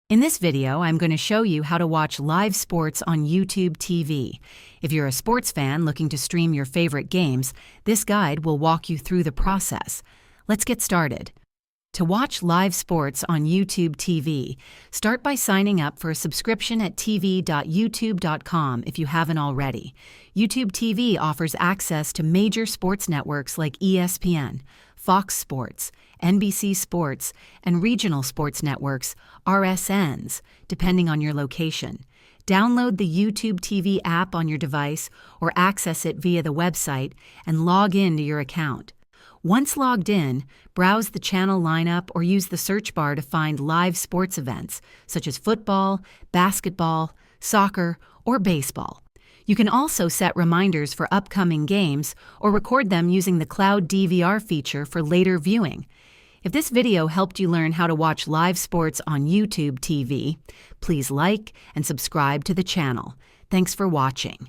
In this video, I'm going to show you how to watch live sports on YouTube TV. If you're a sports fan looking to stream your favorite games, this guide will walk you through the process. Let's get started. To watch live sports on YouTube TV, start by signing up for a subscription at tv.youtube.com if you haven't already. YouTube TV offers access to major sports networks like ESPN, Fox Sports, NBC Sports, and regional sports networks, RSNs, depending on your location. Download the YouTube TV app on your device or access it via the website and log in to your account. Once logged in, browse the channel lineup or use the search bar to find live sports events, such as football, basketball, soccer, or baseball. You can also set reminders for upcoming games or record them using the Cloud DVR feature for later viewing. If this video helped you learn how to watch live sports on YouTube TV, please like and subscribe to the channel. Thanks for watching.